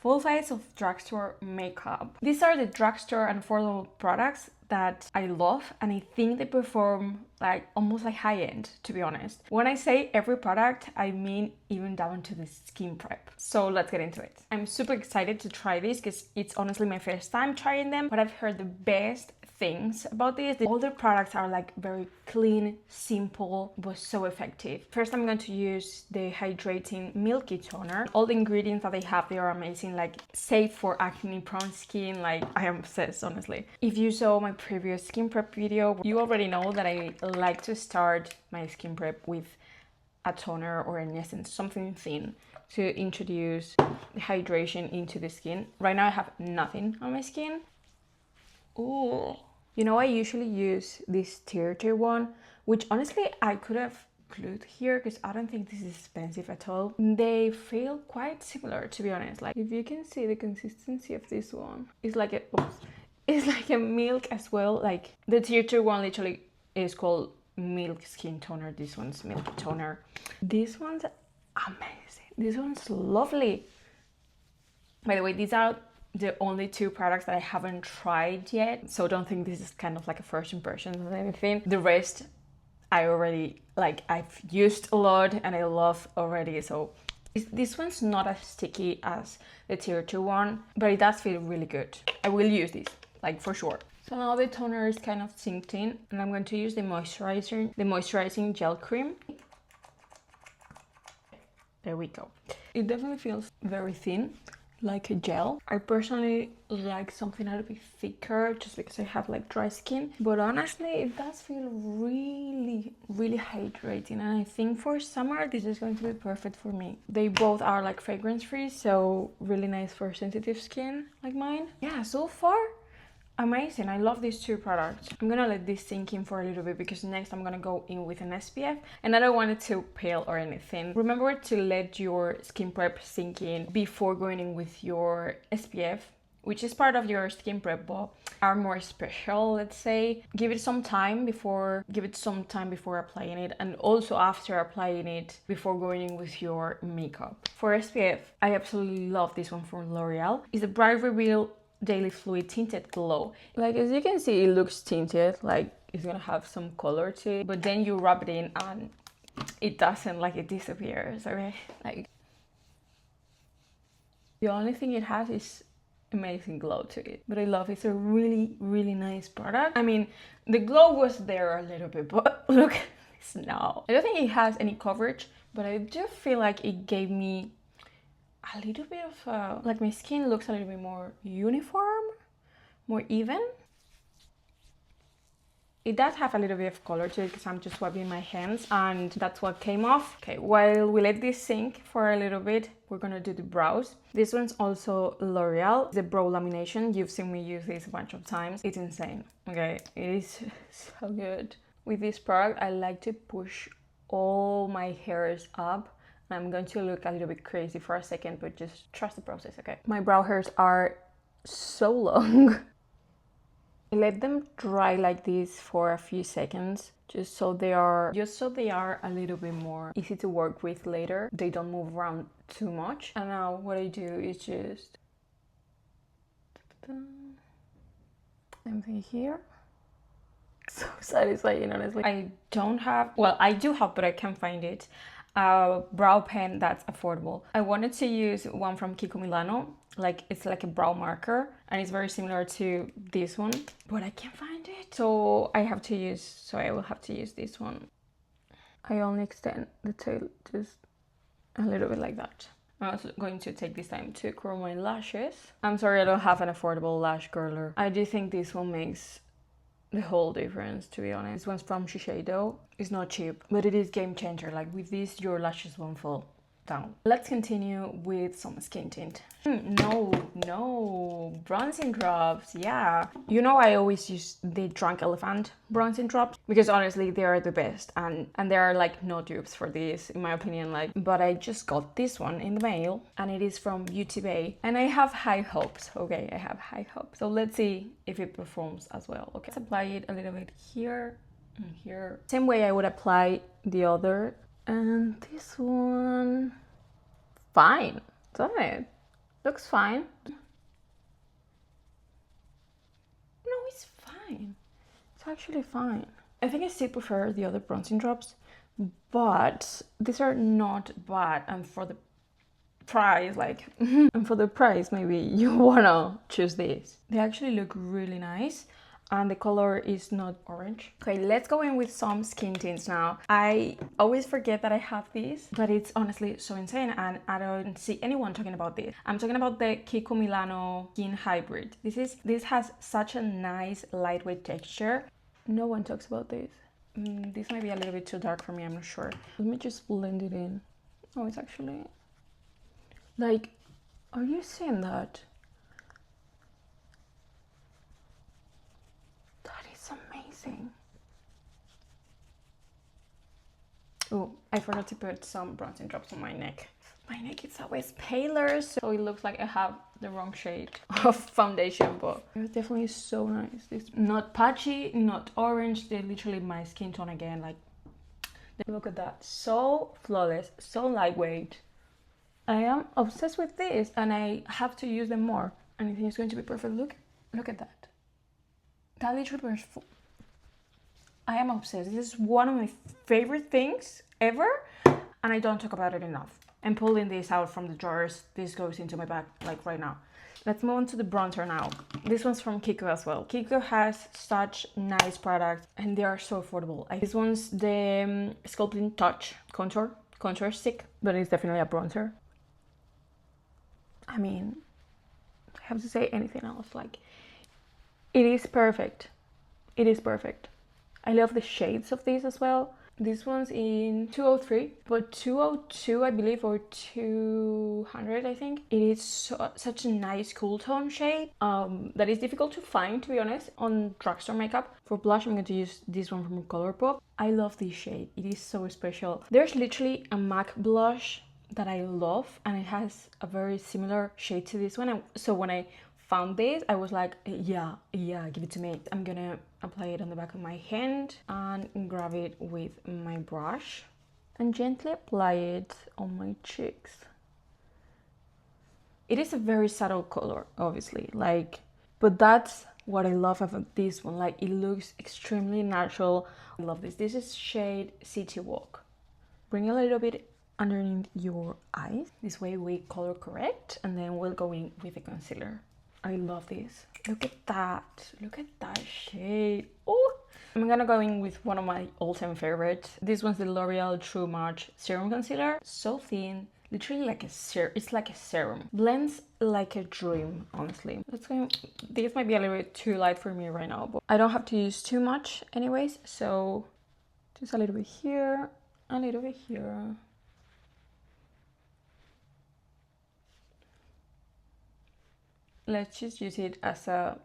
Full face of drugstore makeup. These are the drugstore and affordable products that I love, and I think they perform like almost like high end, to be honest. When I say every product, I mean even down to the skin prep. So let's get into it. I'm super excited to try this because it's honestly my first time trying them, but I've heard the best things about this. All the products are like very clean, simple, but so effective. First, I'm going to use the hydrating milky toner. All the ingredients that they have, they are amazing, like safe for acne prone skin. Like, I am obsessed, honestly. If you saw my previous skin prep video, you already know that I like to start my skin prep with a toner or an essence, something thin, to introduce the hydration into the skin. Right now I have nothing on my skin. Ooh. You know, I usually use this tier 1, which honestly I could have glued here because I don't think this is expensive at all. They feel quite similar, to be honest. Like, if you can see the consistency of this one, it's like a, oops, it's like a milk as well. Like, the tier 1 literally is called milk skin toner. This one's milk toner. This one's amazing. This one's lovely. By the way, these are the only 2 products that I haven't tried yet, so don't think this is kind of like a first impression or anything. The rest I already, like, I've used a lot and I love already. So this one's not as sticky as the tier 2 one, but it does feel really good. I will use this, like, for sure. So now the toner is kind of synced in, and I'm going to use the moisturizing gel cream. There we go. It definitely feels very thin, like a gel. I personally like something a little bit thicker just because I have like dry skin, but honestly it does feel really hydrating, and I think for summer this is going to be perfect for me. They both are like fragrance free, so really nice for sensitive skin like mine. Yeah, so far amazing. I love these 2 products. I'm gonna let this sink in for a little bit because next I'm gonna go in with an SPF, and I don't want it to pale or anything. Remember to let your skin prep sink in before going in with your SPF, which is part of your skin prep but are more special, let's say. Give it some time before applying it, and also after applying it before going in with your makeup. For SPF, I absolutely love this one from L'Oreal. It's the Bright Reveal Daily Fluid Tinted Glow. Like, as you can see, it looks tinted, like it's gonna have some color to it, but then you rub it in and it doesn't, like, it disappears, okay? Like, the only thing it has is amazing glow to it, but I love it. It's a really nice product. I mean, the glow was there a little bit, but look at this now. I don't think it has any coverage, but I do feel like it gave me a little bit of like, my skin looks a little bit more uniform, more even. It does have a little bit of color to it because I'm just wiping my hands and that's what came off. Okay, while we let this sink for a little bit, we're gonna do the brows. This one's also L'Oreal, the brow lamination. You've seen me use this a bunch of times. It's insane, okay? It is so good. With this product, I like to push all my hairs up. I'm going to look a little bit crazy for a second, but just trust the process, okay? My brow hairs are so long. I let them dry like this for a few seconds, just so they are a little bit more easy to work with later. They don't move around too much. And now what I do is just everything here. So satisfying, honestly. I don't have, well, I do have, but I can't find it, a brow pen that's affordable. I wanted to use one from Kiko Milano, like, it's like a brow marker and it's very similar to this one, but I can't find it, so I will have to use this one. I only extend the tail just a little bit like that. I'm also going to take this time to curl my lashes. I'm sorry I don't have an affordable lash curler. I do think this one makes the whole difference, to be honest. This one's from Shiseido. It's not cheap, but it is game changer. Like, with this, your lashes won't fall down. Let's continue with some skin tint. No, bronzing drops. Yeah, you know, I always use the Drunk Elephant bronzing drops because honestly they are the best, and there are like no dupes for this in my opinion. Like, but I just got this one in the mail and it is from Beauty Bay and I have high hopes. Okay, I have high hopes, so let's see if it performs as well. Okay, let's apply it a little bit here and here, same way I would apply the other. And this one, fine, doesn't it? Looks fine. No, it's fine. It's actually fine. I think I still prefer the other bronzing drops, but these are not bad. And for the price, like, and for the price, maybe you wanna choose these. They actually look really nice. And the color is not orange. Okay, let's go in with some skin tints now. I always forget that I have these, but it's honestly so insane and I don't see anyone talking about this. I'm talking about the Kiko Milano Skin Hybrid. This has such a nice lightweight texture. No one talks about this. This might be a little bit too dark for me, I'm not sure. Let me just blend it in. Oh, it's actually... Like, are you seeing that? Amazing. Oh, I forgot to put some bronzing drops on my neck. My neck is always paler, so it looks like I have the wrong shade of foundation, but it's definitely so nice. It's not patchy, not orange. They're literally my skin tone again. Like, look at that. So flawless, so lightweight. I am obsessed with this and I have to use them more. And I think it's going to be perfect. Look at that. That literally... I am obsessed. This is one of my favorite things ever, and I don't talk about it enough. I'm pulling this out from the drawers. This goes into my bag like right now. Let's move on to the bronzer now. This one's from Kiko as well. Kiko has such nice products and they are so affordable. This one's the Sculpting Touch contour stick, but it's definitely a bronzer. I mean, I have to say anything else. Like, it is perfect. It is perfect. I love the shades of these as well. This one's in 203, but 202 I believe, or 200 I think. It is such a nice cool tone shade that is difficult to find, to be honest, on drugstore makeup. For blush, I'm going to use this one from Colourpop. I love this shade. It is so special. There's literally a MAC blush that I love, and it has a very similar shade to this one. So when I found this, I was like, yeah, give it to me. I'm gonna apply it on the back of my hand and grab it with my brush and gently apply it on my cheeks. It is a very subtle color, obviously, like, but that's what I love about this one. Like, it looks extremely natural. I love this. This is shade City Walk. Bring a little bit underneath your eyes. This way we color correct, and then we'll go in with the concealer. I love this. Look at that. Look at that shade. Oh, I'm gonna go in with one of my all-time favorites. This one's the L'Oreal True Match Serum Concealer. So thin, literally like a serum. It's like a serum. Blends like a dream, honestly. Let's go. This might be a little bit too light for me right now, but I don't have to use too much anyways. So just a little bit here, a little bit here. Let's just use it as a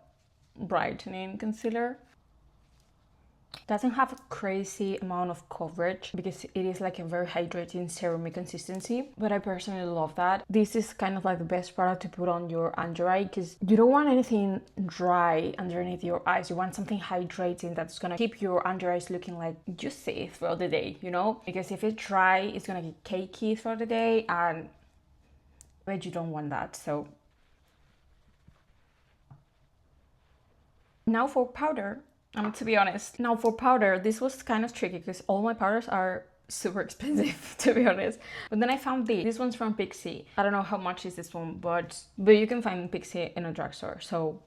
brightening concealer. Doesn't have a crazy amount of coverage because it is like a very hydrating serum consistency, but I personally love that. This is kind of like the best product to put on your under eye because you don't want anything dry underneath your eyes. You want something hydrating that's gonna keep your under eyes looking like juicy throughout the day, you know? Because if it's dry, it's gonna get cakey throughout the day, and I bet you don't want that. So now for powder. To be honest, now for powder, this was kind of tricky because all my powders are super expensive, to be honest. But then I found this. This one's from Pixi. I don't know how much is this one, but you can find Pixi in a drugstore. So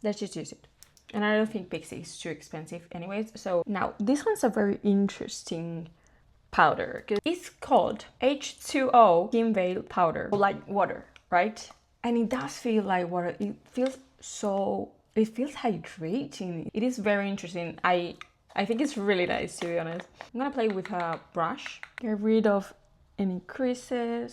let's just use it. And I don't think Pixi is too expensive anyways. So now this one's a very interesting powder. It's called H2O Skin Veil Powder, like water, right? And it does feel like water. It feels hydrating. It is very interesting. I think it's really nice, to be honest. I'm gonna play with a brush, get rid of any creases.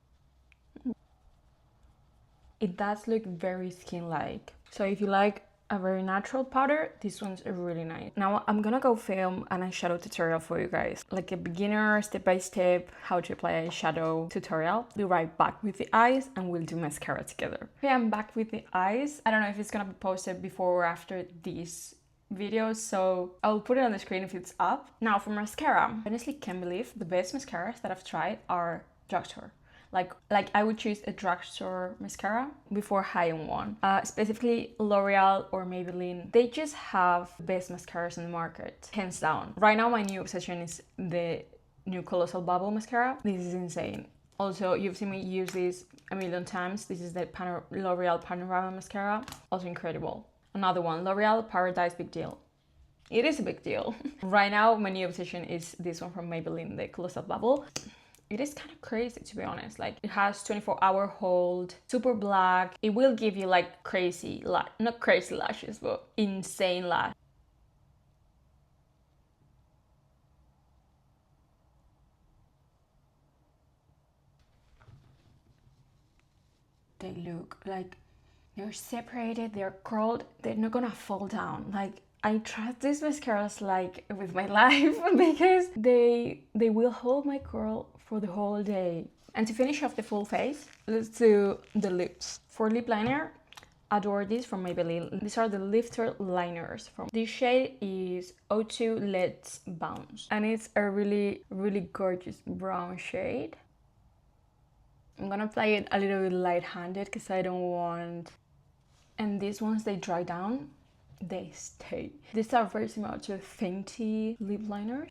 It does look very skin-like. So if you like a very natural powder, this one's really nice. Now I'm gonna go film an eyeshadow tutorial for you guys, like a beginner step-by-step how to apply eyeshadow tutorial. Be right back with the eyes and we'll do mascara together. Okay, I'm back with the eyes. I don't know if it's gonna be posted before or after these videos, so I'll put it on the screen if it's up. Now for mascara, I honestly can't believe the best mascaras that I've tried are drugstore. Like I would choose a drugstore mascara before high-end one. Specifically L'Oreal or Maybelline, they just have the best mascaras in the market, hands down. Right now my new obsession is the new Colossal Bubble mascara. This is insane. Also, you've seen me use this a million times. This is the L'Oreal Panorama mascara, also incredible. Another one, L'Oreal Paradise Big Deal. It is a big deal. Right now, my new obsession is this one from Maybelline, the Colossal Bubble. It is kind of crazy, to be honest. Like, it has 24-hour hold, super black. It will give you like crazy, not crazy lashes, but insane lashes. They look like they're separated, they're curled, they're not gonna fall down. Like, I trust these mascaras like with my life because they will hold my curl for the whole day. And to finish off the full face, let's do the lips. For lip liner, adore this from Maybelline. These are the lifter liners from this shade is O2 Let's Bounce, and it's a really gorgeous brown shade. I'm gonna apply it a little bit light-handed because I don't want... And these ones, they dry down, they stay. These are very similar to Fenty lip liners.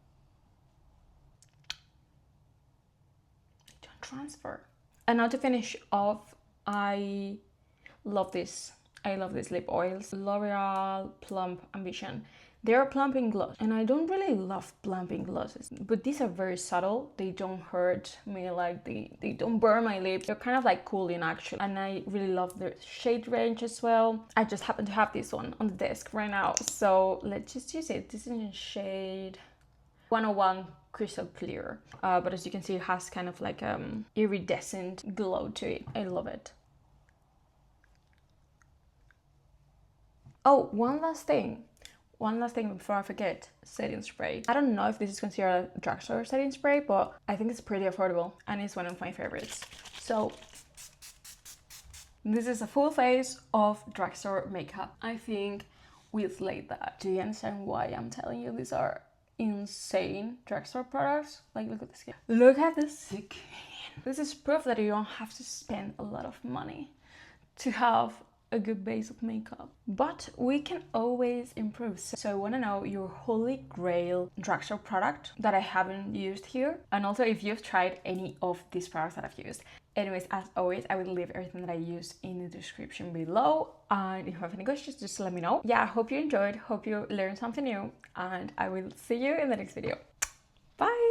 They don't transfer. And now to finish off, I love this. I love these lip oils. L'Oreal Plump Ambition. They're a plumping gloss, and I don't really love plumping glosses, but these are very subtle. They don't hurt me, like they don't burn my lips. They're kind of like cooling actually, and I really love their shade range as well. I just happen to have this one on the desk right now, so let's just use it. This is in shade 101 Crystal Clear, but as you can see, it has kind of like iridescent glow to it. I love it. Oh, one last thing before I forget, setting spray. I don't know if this is considered a drugstore setting spray, but I think it's pretty affordable and it's one of my favorites. So this is a full face of drugstore makeup. I think we slayed that. Do you understand why I'm telling you these are insane drugstore products? Like, look at the skin. Look at the skin. This is proof that you don't have to spend a lot of money to have a good base of makeup, but we can always improve. So I want to know your holy grail drugstore product that I haven't used here, and also if you've tried any of these products that I've used. Anyways, as always, I will leave everything that I use in the description below, and if you have any questions, just let me know. Yeah, I hope you enjoyed, hope you learned something new, and I will see you in the next video. Bye.